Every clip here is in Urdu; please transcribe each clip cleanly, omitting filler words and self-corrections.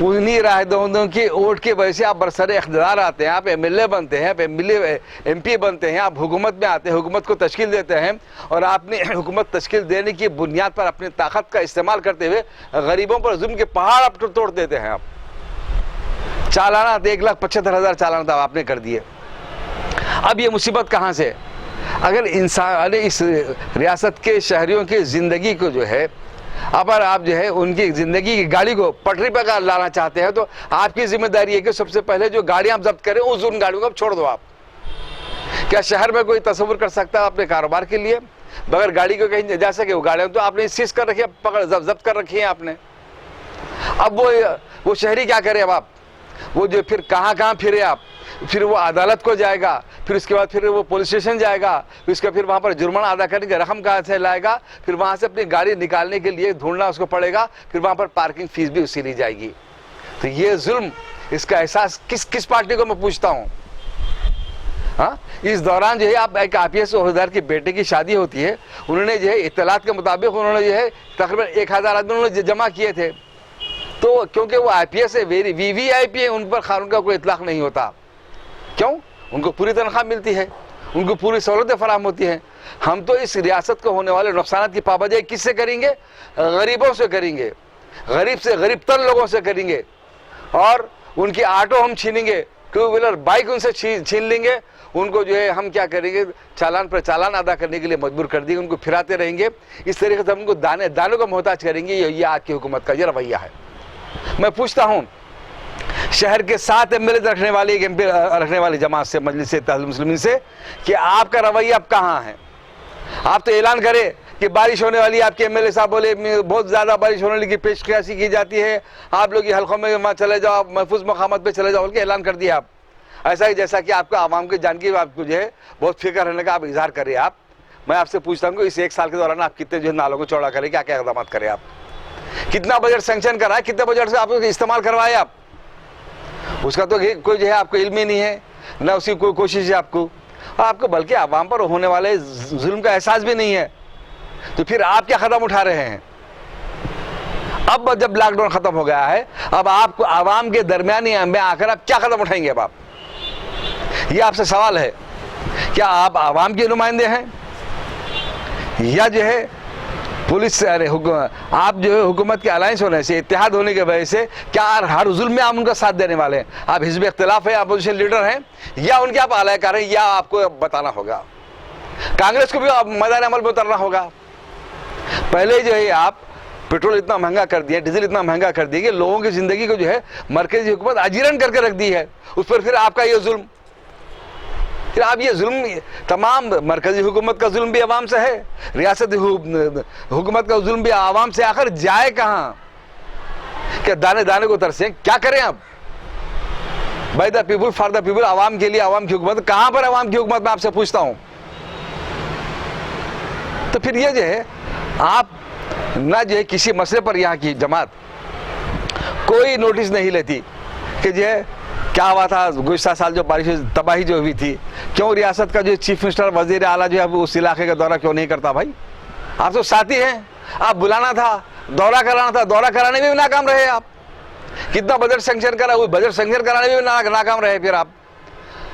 انہی راہدہندوں کی ووٹ کی وجہ سے آپ برسر اقتدار آتے ہیں, آپ MLA بنتے ہیں, آپ MP بنتے ہیں, آپ حکومت میں آتے ہیں, حکومت کو تشکیل دیتے ہیں, اور آپ نے حکومت تشکیل دینے کی بنیاد پر اپنی طاقت کا استعمال کرتے ہوئے غریبوں پر ظلم کے پہاڑ آپ توڑ دیتے ہیں. آپ چالانہ 1,75,000 چالانہ آپ نے کر دیے. اب یہ مصیبت کہاں سے؟ اگر انسان اس ریاست کے شہریوں کی زندگی کو جو ہے, اگر آپ جو ہے ان کی زندگی کی گاڑی کو پٹری پہ لانا چاہتے ہیں, تو آپ کی ذمہ داری ہے کہ سب سے پہلے جو گاڑیاں آپ ضبط کریں ان گاڑیوں کو آپ چھوڑ دو. آپ کیا شہر میں کوئی تصور کر سکتا ہے اپنے کاروبار کے لیے بغیر گاڑی کو کہیں جا سکے؟ وہ گاڑیاں تو آپ نے سیز کر رکھی ہے, ضبط کر رکھی ہیں آپ نے. اب وہ شہری کیا کرے؟ اب آپ وہ جو پھر کہاں پھرے, آپ پھر وہ عدالت کو جائے گا, پھر اس کے بعد پھر وہ پولیس اسٹیشن جائے گا, پھر اس کا پھر وہاں پر جرمانہ ادا کرنے کی رقم کہاں سے لائے گا, پھر وہاں سے اپنی گاڑی نکالنے کے لیے ڈھونڈنا اس کو پڑے گا, پھر وہاں پر پارکنگ فیس بھی اسی لی جائے گی. تو یہ ظلم, اس کا احساس کس پارٹی کو میں پوچھتا ہوں؟ ہاں, اس دوران جو ہے آپ ایک IPS عہدیدار کی بیٹے کی شادی ہوتی ہے, انہوں نے جو ہے اطلاعات کے مطابق انہوں نے جو ہے تقریباً 1,000 آدمی انہوں نے جمع کیے تھے. تو کیونکہ وہ IPS ہے, VVIP ہے, ان پر قانون کا کوئی اطلاق نہیں ہوتا. کیوں؟ ان کو پوری تنخواہ ملتی ہے, ان کو پوری سہولتیں فراہم ہوتی ہیں. ہم تو اس ریاست کو ہونے والے نقصانات کی پابندی کس سے کریں گے؟ غریبوں سے کریں گے, غریب سے غریب تر لوگوں سے کریں گے, اور ان کی آٹو ہم چھینیں گے, 2 ویلر بائک ان سے چھین لیں گے. ان کو جو ہے ہم کیا کریں گے؟ چالان پر چالان ادا کرنے کے لیے مجبور کر دیں گے, ان کو پھراتے رہیں گے. اس طریقے سے ہم ان کو دانوں کا محتاج کریں گے. یہ آپ کی حکومت کا یہ رویہ ہے. میں پوچھتا ہوں, شہر کے 7 MLA رکھنے والی ایک MP رکھنے والی جماعت سے, مجلس اتحاد المسلمین سے, کہ آپ کا رویہ اب کہاں ہے؟ آپ تو اعلان کرے کہ بارش ہونے والی, آپ کے MLA صاحب بولے بہت زیادہ بارش ہونے کی پیش قیاسی کی جاتی ہے, آپ لوگ یہ حلقوں میں وہاں چلے جاؤ, محفوظ مقامات پہ چلے جاؤ, بول کے اعلان کر دیا آپ. ایسا ہی جیسا کہ آپ کو عوام کی جان کی آپ کو جو ہے بہت فکر رہنے کا آپ اظہار کریں. آپ میں آپ سے پوچھتا ہوں کہ اس 1 سال کے دوران آپ کتنے جو ہے نالوں کو چوڑا کریں, کیا کیا اقدامات کریں, آپ کتنا بجٹ سینکشن کرائے, کتنے بجٹ سے آپ استعمال کروائے, آپ اس کا تو کوئی جو ہے آپ کو علم ہی نہیں ہے, نہ اسی کوئی کوشش ہے آپ کو بلکہ عوام پر ہونے والے ظلم کا احساس بھی نہیں ہے. تو پھر آپ کیا قدم اٹھا رہے ہیں؟ اب جب لاک ڈاؤن ختم ہو گیا ہے, اب آپ کو عوام کے درمیانی میں آ کر آپ کیا قدم اٹھائیں گے؟ اب آپ, یہ آپ سے سوال ہے, کیا آپ عوام کے نمائندے ہیں یا جو ہے پولیس سے؟ آپ جو ہے حکومت کے الائنس ہونے سے, اتحاد ہونے کی وجہ سے, کیا ہر ظلم میں آپ ان کا ساتھ دینے والے ہیں؟ آپ حزب اختلاف ہیں, اپوزیشن لیڈر ہیں, یا ان کے آپ اعلی کار ہیں, یا آپ کو بتانا ہوگا؟ کانگریس کو بھی میدان عمل میں اترنا ہوگا. پہلے جو ہے آپ پیٹرول اتنا مہنگا کر دیا, ڈیزل اتنا مہنگا کر دیا کہ لوگوں کی زندگی کو جو ہے مرکزی حکومت اجیرن کر کے رکھ دی ہے. اس پر پھر آپ کا یہ ظلم, پھر آپ یہ ظلم, تمام مرکزی حکومت کا ظلم بھی عوام سے ہے, ریاستی حکومت کا ظلم بھی عوام سے. آخر جائے کہاں؟ کہ دانے دانے کو ترسیں, کیا کریں آپ؟ By the people for the people, عوام کے لیے عوام کی حکومت. کہاں پر عوام کی حکومت؟ میں آپ سے پوچھتا ہوں. تو پھر یہ جو ہے آپ نہ جو ہے کسی مسئلے پر یہاں کی جماعت کوئی نوٹس نہیں لیتی کہ جو ہے کیا ہوا تھا گزشتہ سال جو بارش تباہی جو ہوئی تھی, کیوں ریاست کا جو چیف منسٹر وزیر اعلیٰ جو ہے اس علاقے کا دورہ کیوں نہیں کرتا؟ بھائی آپ تو ساتھی ہیں, آپ بلانا تھا, دورہ کرانا تھا, دورہ کرانے میں بھی ناکام رہے. آپ کتنا بجٹ سینکشن کرا, وہ بجٹ سینکشن کرانے میں بھی ناکام رہے. پھر آپ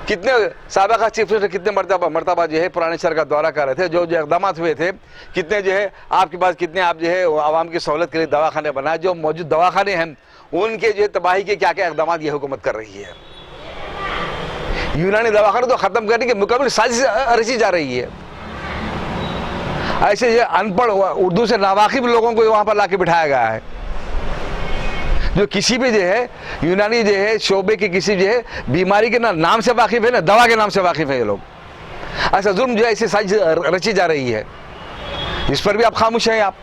کتنے سابقہ چیف منسٹر کتنے مرتبہ جو ہے پرانے شہر کا دورہ کر رہے تھے, جو اقدامات ہوئے تھے, کتنے جو ہے آپ کے پاس, کتنے آپ جو ہے عوام کی سہولت کے لیے دواخانے بنائے, جو موجود دواخانے ہیں ان کے جو ہے تباہی کے کیا کیا اقدامات یہ حکومت کر رہی ہے. یونانی دواخانے تو ختم کرنے کی مکمل سازش رچی جا رہی ہے. ایسے یہ ان پڑھ اردو سے ناواقف لوگوں کو وہاں پر لا کے بٹھایا گیا ہے, جو کسی بھی جو ہے یونانی جو ہے شعبے کی کسی جو ہے بیماری کے نہ نام سے واقف ہے, نہ دوا کے نام سے واقف ہے. یہ لوگ ایسا ظلم جو ہے ایسی سازش رچی جا رہی ہے, اس پر بھی آپ خاموش ہیں. آپ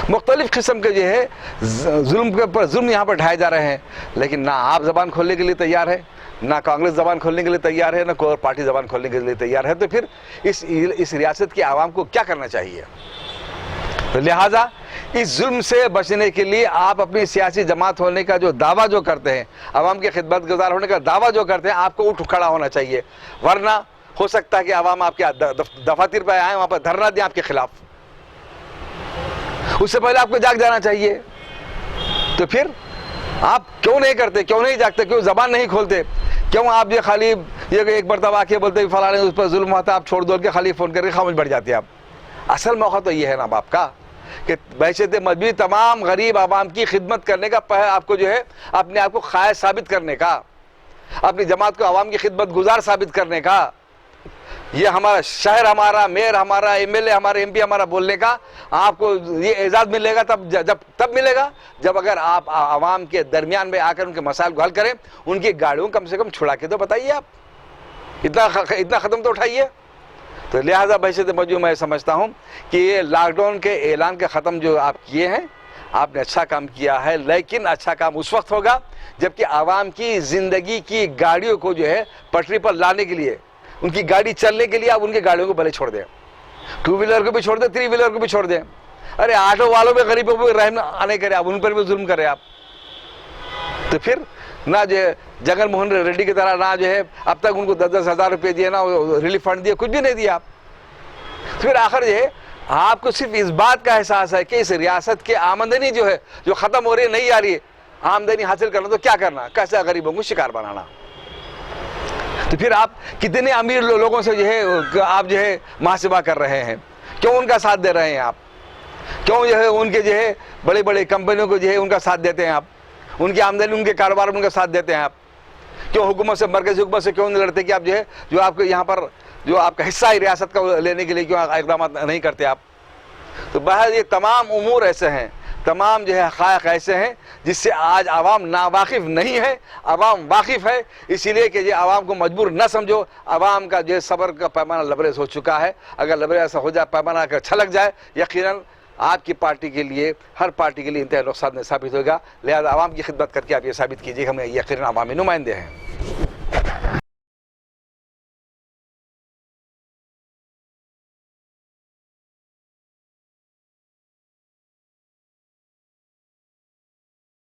مختلف قسم کے جو ہے ظلم کے اوپر ظلم یہاں پر ڈھائے جا رہے ہیں, لیکن نہ آپ زبان کھولنے کے لیے تیار ہے, نہ کانگریس زبان کھولنے کے لیے تیار ہے, نہ کوئی اور پارٹی زبان کھولنے کے لیے تیار ہے. تو پھر اس ریاست کی عوام کو کیا کرنا چاہیے؟ لہٰذا اس ظلم سے بچنے کے لیے آپ اپنی سیاسی جماعت ہونے کا جو دعویٰ جو کرتے ہیں, عوام کے خدمت گزار ہونے کا دعویٰ جو کرتے ہیں, آپ کو اٹھ کھڑا ہونا چاہیے. ورنہ ہو سکتا ہے کہ عوام آپ کے دفاتر پہ آئیں, وہاں پر دھرنا دیں آپ کے خلاف. اس سے پہلے آپ کو جاگ جانا چاہیے. تو پھر آپ کیوں نہیں کرتے, کیوں نہیں جاگتے, کیوں زبان نہیں کھولتے, کیوں آپ یہ خالی یہ ایک مرتبہ آ کے بولتے فلاں نے اس پر ظلم ہوا تھا, آپ چھوڑ دو کے خالی فون کر کے خاموش بیٹھ جاتے ہیں آپ. اصل موقع تو یہ ہے نا باپ کا کہ بحیثیت مجبوری تمام غریب عوام کی خدمت کرنے کا, آپ کو جو ہے اپنے آپ کو خواہش ثابت کرنے کا, اپنی جماعت کو عوام کی خدمت گزار ثابت کرنے کا, یہ ہمارا شہر ہمارا, میئر ہمارا, ایم ایل اے ہمارا, ایم پی ہمارا بولنے کا آپ کو یہ اعزاز ملے گا تب ملے گا جب اگر آپ عوام کے درمیان میں آ کر ان کے مسائل کو حل کریں, ان کی گاڑیوں کم سے کم چھڑا کے تو بتائیے, آپ اتنا ختم تو اٹھائیے. تو لہٰذا بحیثیت مجبور میں سمجھتا ہوں کہ یہ لاک ڈاؤن کے اعلان کے ختم جو آپ کیے ہیں, آپ نے اچھا کام کیا ہے, لیکن اچھا کام اس وقت ہوگا جبکہ عوام کی زندگی کی گاڑیوں کو جو ہے پٹری پر لانے کے لیے, ان کی گاڑی چلنے کے لیے آپ ان کی گاڑیوں کو بھلے چھوڑ دیں, 2 ویلر کو بھی چھوڑ دیں, 3 ویلر کو بھی چھوڑ دیں. ارے آٹو والوں پہ غریبوں پہ رحم نہیں کرے آپ, ان پر بھی ظلم کرے آپ. تو پھر نہ جو ہے جگن موہن ریڈی کی طرح نہ جو ہے اب تک ان کو 10-10 ہزار روپے دیے, نہ ریلیف فنڈ دیا, کچھ بھی نہیں دیا آپ. پھر آخر جو ہے آپ کو صرف اس بات کا احساس ہے کہ اس ریاست کی آمدنی جو ہے جو ختم ہو رہی ہے, نہیں آ رہی ہے, آمدنی حاصل کرنا تو کیا کرنا, کیسے غریبوں کو شکار بنانا. تو پھر آپ کتنے امیر لوگوں سے جو ہے آپ جو ہے محاسبہ کر رہے ہیں, کیوں ان کا ساتھ دے رہے ہیں آپ, کیوں جو ہے ان کے جو ہے بڑی بڑی کمپنیوں کو جو ہے ان کا ساتھ دیتے ہیں آپ, ان کی آمدنی ان کے کاروبار میں ان کا ساتھ دیتے ہیں آپ, کیوں حکومت سے, مرکزی حکومت سے کیوں نہیں لڑتے کہ آپ جو ہے جو آپ کے یہاں پر جو آپ کا حصہ ہے ریاست کا لینے کے لیے کیوں اقدامات نہیں کرتے آپ. تو بہرحال یہ تمام امور ایسے ہیں, تمام جو ہے حقائق ایسے ہیں جس سے آج عوام ناواقف نہیں ہے, عوام واقف ہے. اسی لیے کہ یہ عوام کو مجبور نہ سمجھو, عوام کا جو صبر کا پیمانہ لبریز ہو چکا ہے. اگر لبریز ایسا ہو جائے, پیمانہ اگر چھلک جائے, یقیناً آپ کی پارٹی کے لیے, ہر پارٹی کے لیے انتہائی نقصان ثابت ہوگا. لہذا عوام کی خدمت کر کے آپ یہ ثابت کیجیے کہ ہم یقیناً عوامی نمائندے ہیں.